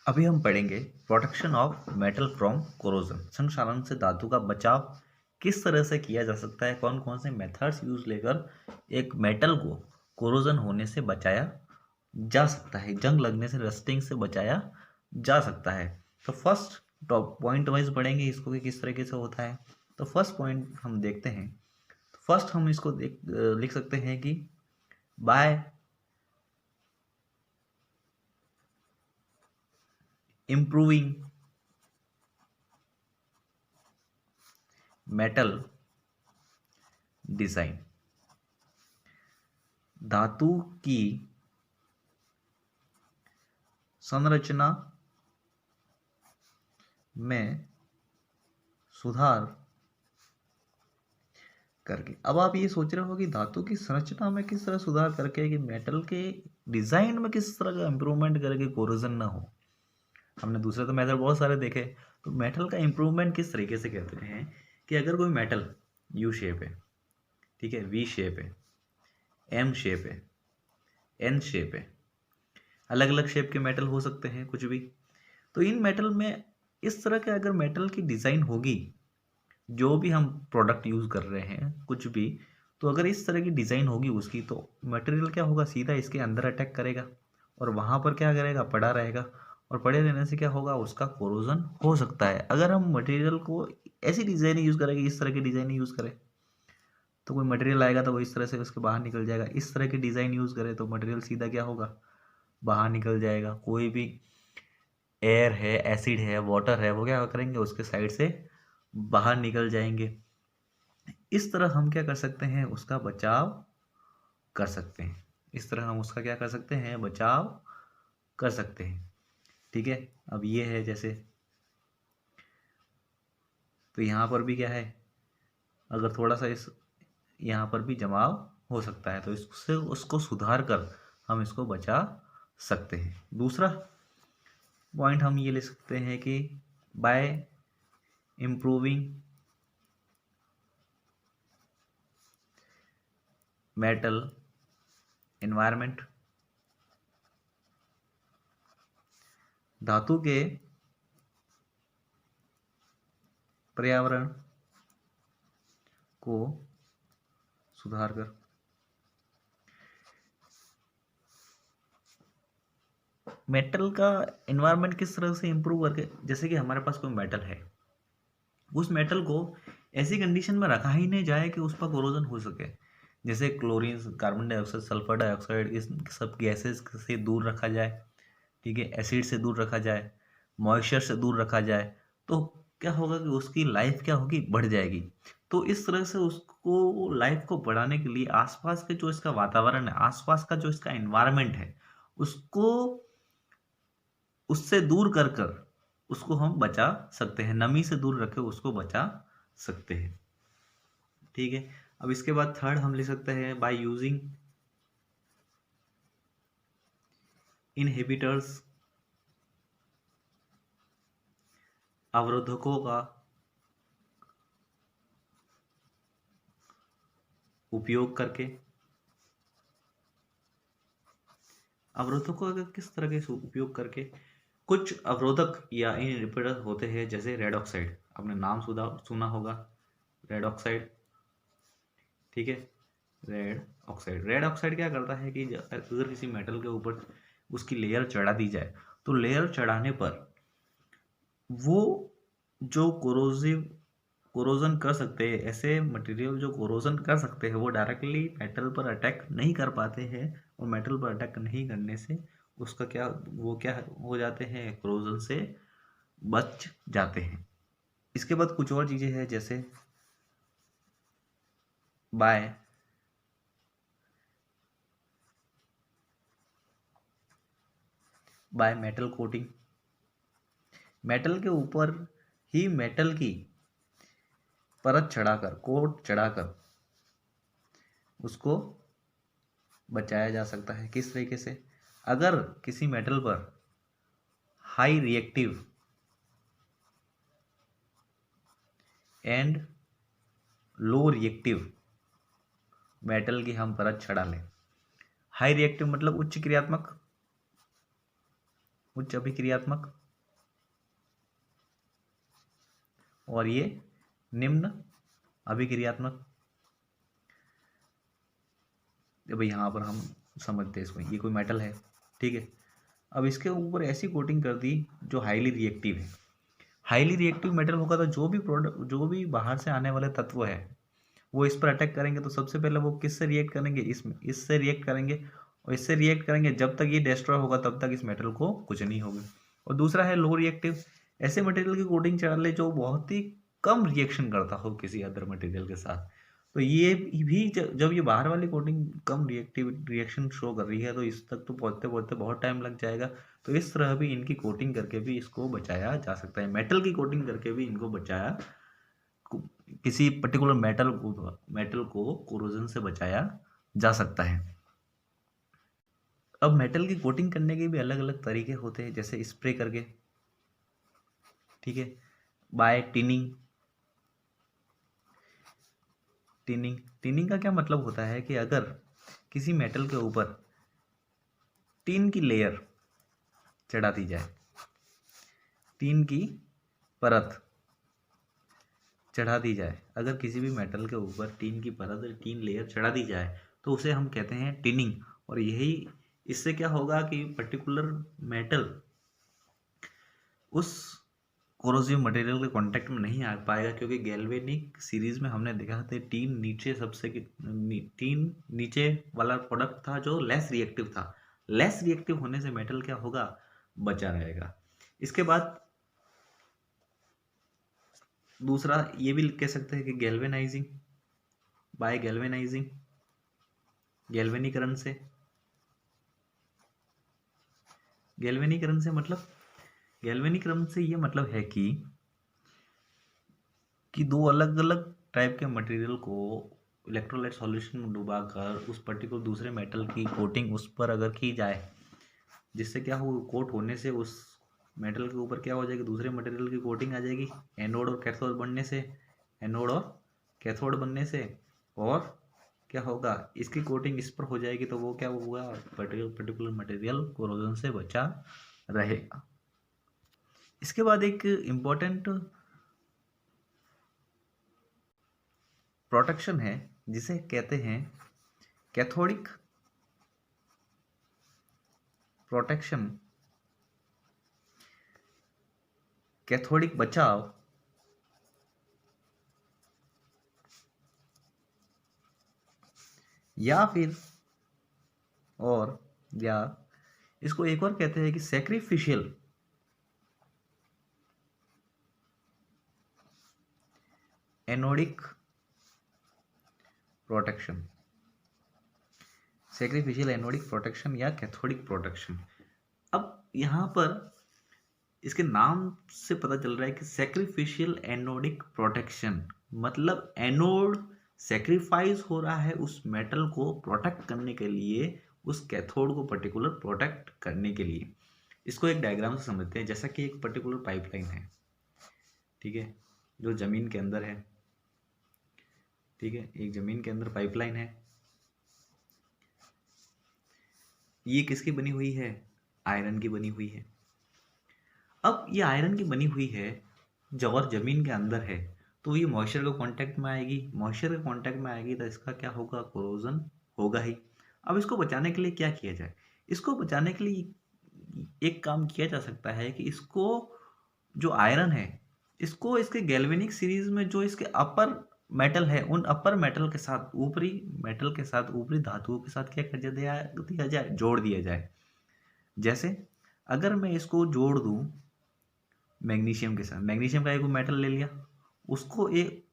अभी हम पढ़ेंगे protection of metal from corrosion. संक्षारण से धातु का बचाव किस तरह से किया जा सकता है, कौन कौन से मेथड्स यूज लेकर एक मेटल को कोरोजन होने से बचाया जा सकता है, जंग लगने से, रस्टिंग से बचाया जा सकता है। तो फर्स्ट टॉप पॉइंट वाइज पढ़ेंगे इसको कि किस तरीके से होता है। तो फर्स्ट पॉइंट हम देखते हैं। फर्स्ट हम इसको लिख सकते हैं कि बाय इम्प्रूविंग मेटल डिजाइन, धातु की संरचना में सुधार करके। अब आप ये सोच रहे हो कि धातु की संरचना में किस तरह सुधार करके कि मेटल के डिजाइन में किस तरह का इंप्रूवमेंट करके कोरोजन ना हो। हमने दूसरे तो मेथड बहुत सारे देखे। तो मेटल का इंप्रूवमेंट किस तरीके से कहते हैं कि अगर कोई मेटल यू शेप है, ठीक है, वी शेप है, एम शेप है, एन शेप है, अलग अलग शेप के मेटल हो सकते हैं कुछ भी। तो इन मेटल में इस तरह के अगर मेटल की डिज़ाइन होगी, जो भी हम प्रोडक्ट यूज़ कर रहे हैं कुछ भी, तो अगर इस तरह की डिज़ाइन होगी उसकी, तो मटेरियल क्या होगा, सीधा इसके अंदर अटैक करेगा और वहाँ पर क्या करेगा, पड़ा रहेगा। और पड़े रहने से क्या होगा, उसका कोरोजन हो सकता है। अगर हम मटेरियल को ऐसी डिज़ाइन यूज़ करेंगे, इस तरह की डिज़ाइन यूज़ करें, तो कोई मटेरियल आएगा तो वो इस तरह से उसके बाहर निकल जाएगा। इस तरह की डिज़ाइन यूज़ करें तो मटेरियल सीधा क्या होगा, बाहर निकल जाएगा। कोई भी एयर है, एसिड है, वाटर है, वो क्या करेंगे, उसके साइड से बाहर निकल जाएंगे। इस तरह हम क्या कर सकते हैं, उसका बचाव कर सकते हैं। इस तरह हम उसका क्या कर सकते हैं, बचाव कर सकते हैं। ठीक है, अब ये है जैसे, तो यहाँ पर भी क्या है, अगर थोड़ा सा इस यहाँ पर भी जमाव हो सकता है, तो इससे उसको सुधार कर हम इसको बचा सकते हैं। दूसरा पॉइंट हम ये ले सकते हैं कि बाय इम्प्रूविंग मेटल एनवायरनमेंट, धातु के पर्यावरण को सुधार कर। मेटल का एनवायरनमेंट किस तरह से इंप्रूव करके, जैसे कि हमारे पास कोई मेटल है, उस मेटल को ऐसी कंडीशन में रखा ही नहीं जाए कि उस पर कोरोजन हो सके। जैसे chlorine, carbon dioxide, sulphur dioxide, इस सब गैसेस से दूर रखा जाए, ठीक है, एसिड से दूर रखा जाए, मॉइस्चर से दूर रखा जाए, तो क्या होगा कि उसकी लाइफ क्या होगी, बढ़ जाएगी। तो इस तरह से उसको लाइफ को बढ़ाने के लिए आसपास के जो इसका वातावरण है, आसपास का जो इसका एनवायरनमेंट है, उसको उससे दूर कर कर उसको हम बचा सकते हैं, नमी से दूर रखे उसको बचा सकते हैं। ठीक है, अब इसके बाद थर्ड हम लिख सकते हैं बाय यूजिंग इनहिबिटर्स, अवरोधकों का उपयोग करके। अवरोधकों का किस तरह के उपयोग करके, कुछ अवरोधक या इनहिबिटर होते हैं, जैसे रेड ऑक्साइड, आपने नाम सुना होगा, रेड ऑक्साइड। ठीक है, रेड ऑक्साइड क्या करता है कि अगर किसी मेटल के ऊपर उसकी लेयर चढ़ा दी जाए, तो लेयर चढ़ाने पर वो जो कोरोजन कर सकते हैं, ऐसे मटेरियल जो कोरोजन कर सकते हैं, वो डायरेक्टली मेटल पर अटैक नहीं कर पाते हैं। और मेटल पर अटैक नहीं करने से उसका क्या, वो क्या हो जाते हैं, कोरोजन से बच जाते हैं। इसके बाद कुछ और चीज़ें हैं, जैसे by by metal coating, metal के ऊपर ही मेटल की परत चढ़ाकर, कोट चढ़ाकर उसको बचाया जा सकता है। किस तरीके से, अगर किसी मेटल पर high reactive and low reactive metal की हम परत चढ़ा लें। हाई रिएक्टिव मतलब उच्च क्रियात्मक, उच्च अभिक्रियात्मक, और ये निम्न अभिक्रियात्मक। अब यहाँ पर हम समझते हैं इसको, ये कोई मेटल है, ठीक है। अब इसके ऊपर ऐसी कोटिंग कर दी जो हाईली रिएक्टिव है। हाईली रिएक्टिव मेटल होगा तो जो भी प्रोडक्ट, जो भी बाहर से आने वाले तत्व है वो इस पर अटैक करेंगे, तो सबसे पहले वो किससे रिएक्ट करेंगे, इससे रिएक्ट करेंगे, और इससे रिएक्ट करेंगे जब तक ये डिस्ट्रॉय होगा तब तक इस मेटल को कुछ नहीं होगा। और दूसरा है लो रिएक्टिव, ऐसे मटेरियल की कोटिंग चढ़ा ले जो बहुत ही कम रिएक्शन करता हो किसी अदर मटेरियल के साथ। तो ये भी जब ये बाहर वाली कोटिंग कम रिएक्शन शो कर रही है तो इस तक तो पहुँचते पहुँचते बहुत टाइम लग जाएगा। तो इस तरह भी इनकी कोटिंग करके भी इसको बचाया जा सकता है, मेटल की कोटिंग करके भी इनको बचाया, किसी पर्टिकुलर मेटल को कोरोजन से बचाया जा सकता है। अब मेटल की कोटिंग करने के भी अलग अलग तरीके होते हैं, जैसे स्प्रे करके, ठीक है, बाय टिनिंग। टिनिंग का क्या मतलब होता है कि अगर किसी मेटल के ऊपर टिन की लेयर चढ़ा दी जाए, टिन की परत चढ़ा दी जाए, अगर किसी भी मेटल के ऊपर टिन की परत, टिन लेयर चढ़ा दी जाए तो उसे हम कहते हैं टिनिंग। और यही, इससे क्या होगा कि पर्टिकुलर मेटल उस कोरोसिव मटेरियल के कांटेक्ट में नहीं आ पाएगा, क्योंकि गैल्वेनिक सीरीज में हमने देखा था टीन नीचे टीन नीचे वाला प्रोडक्ट था जो लेस रिएक्टिव था। लेस रिएक्टिव होने से मेटल क्या होगा, बचा रहेगा। इसके बाद दूसरा ये भी कह सकते हैं कि गैल्वेनाइजिंग, बाय गैल्वेनाइजिंग, गैल्वेनीकरण से। गैल्वेनीकरण से मतलब, गैल्वेनीकरण से ये मतलब है कि दो अलग अलग टाइप के मटेरियल को इलेक्ट्रोलाइट सॉल्यूशन में डुबाकर उस पर्टिकुलर दूसरे मेटल की कोटिंग उस पर अगर की जाए, जिससे क्या हो, कोट होने से उस मेटल के ऊपर क्या हो जाएगी, दूसरे मटेरियल की कोटिंग आ जाएगी एनोड और कैथोड बनने से, एनोड और कैथोड बनने से। और क्या होगा, इसकी कोटिंग इस पर हो जाएगी तो वो क्या होगा, पर्टिकुलर मटेरियल कोरोजन से बचा रहेगा। इसके बाद एक इम्पोर्टेंट प्रोटेक्शन है जिसे कहते हैं कैथोडिक प्रोटेक्शन, कैथोडिक बचाव, या फिर और या इसको एक और कहते हैं कि sacrificial anodic protection, sacrificial anodic protection या कैथोडिक प्रोटेक्शन। अब यहाँ पर इसके नाम से पता चल रहा है कि सैक्रिफिशियल एनोडिक प्रोटेक्शन मतलब एनोड सैक्रिफाइस हो रहा है उस मेटल को प्रोटेक्ट करने के लिए, उस कैथोड को पर्टिकुलर प्रोटेक्ट करने के लिए। इसको एक डायग्राम से समझते हैं, जैसा कि एक पर्टिकुलर पाइपलाइन है, ठीक है, जो जमीन के अंदर है, ठीक है, एक जमीन के अंदर पाइपलाइन है। ये किसकी बनी हुई है, आयरन की बनी हुई है। अब ये आयरन की बनी हुई है जब और जमीन के अंदर है तो ये मॉइस्चर के कांटेक्ट में आएगी, मॉइस्चर के कांटेक्ट में आएगी तो इसका क्या होगा, कोरोजन होगा ही। अब इसको बचाने के लिए क्या किया जाए, इसको बचाने के लिए एक काम किया जा सकता है कि इसको, जो आयरन है, इसको इसके गैल्वेनिक सीरीज में जो इसके अपर मेटल है, उन अपर मेटल के साथ, ऊपरी मेटल के साथ, ऊपरी धातुओं के साथ क्या कर दिया जाए, जोड़ दिया जाए। जैसे अगर मैं इसको जोड़ दूं मैग्नीशियम के साथ, मैग्नीशियम का एक मेटल ले लिया, उसको एक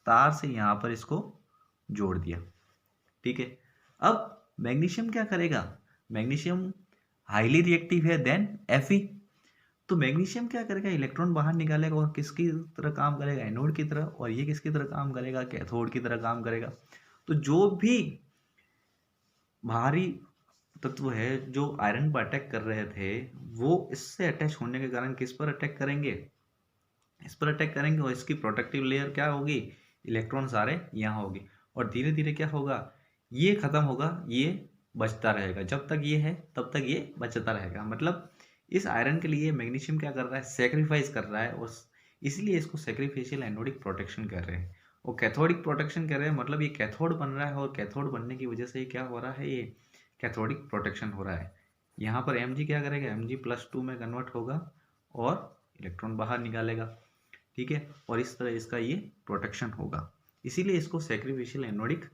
तार से यहाँ पर इसको जोड़ दिया, ठीक है। अब मैग्नीशियम क्या करेगा, मैग्नीशियम हाईली रिएक्टिव है देन Fe, तो मैग्नीशियम क्या करेगा, इलेक्ट्रॉन बाहर निकालेगा और किसकी तरह काम करेगा, एनोड की तरह, और ये किसकी तरह काम करेगा, कैथोड की तरह काम करेगा। तो जो भी बाहरी तत्व है जो आयरन पर अटैक कर रहे थे वो इससे अटैच होने के कारण किस पर अटैक करेंगे, इस पर अटैक करेंगे, और इसकी प्रोटेक्टिव लेयर क्या होगी, इलेक्ट्रॉन सारे यहाँ होगी, और धीरे धीरे क्या होगा, ये खत्म होगा, ये बचता रहेगा, जब तक ये है तब तक ये बचता रहेगा। मतलब इस आयरन के लिए मैग्नीशियम क्या कर रहा है, सेक्रीफाइस कर रहा है, और इसलिए इसको सेक्रीफिशियल एनोडिक प्रोटेक्शन कर रहे हैं। और कैथोडिक प्रोटेक्शन कर रहे हैं मतलब ये कैथोड बन रहा है, और कैथोड बनने की वजह से क्या हो रहा है, ये कैथोडिक प्रोटेक्शन हो रहा है। यहाँ पर Mg क्या करेगा, Mg+2 में कन्वर्ट होगा और इलेक्ट्रॉन बाहर निकालेगा, ठीक है। और इस तरह इसका ये प्रोटेक्शन होगा, इसीलिए इसको सैक्रिफिशियल एनोडिक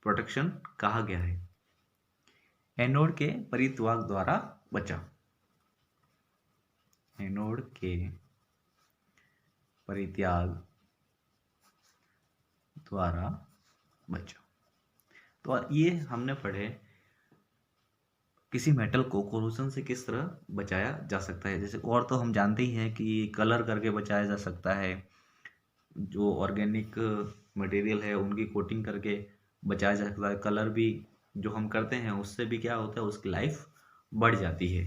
प्रोटेक्शन कहा गया है। एनोड के परित्याग द्वारा बचाव, एनोड के परित्याग द्वारा बचाव। तो ये हमने पढ़े किसी मेटल को कोरोजन से किस तरह बचाया जा सकता है। जैसे और तो हम जानते ही हैं कि कलर करके बचाया जा सकता है, जो ऑर्गेनिक मटेरियल है उनकी कोटिंग करके बचाया जा सकता है। कलर भी जो हम करते हैं उससे भी क्या होता है, उसकी लाइफ बढ़ जाती है।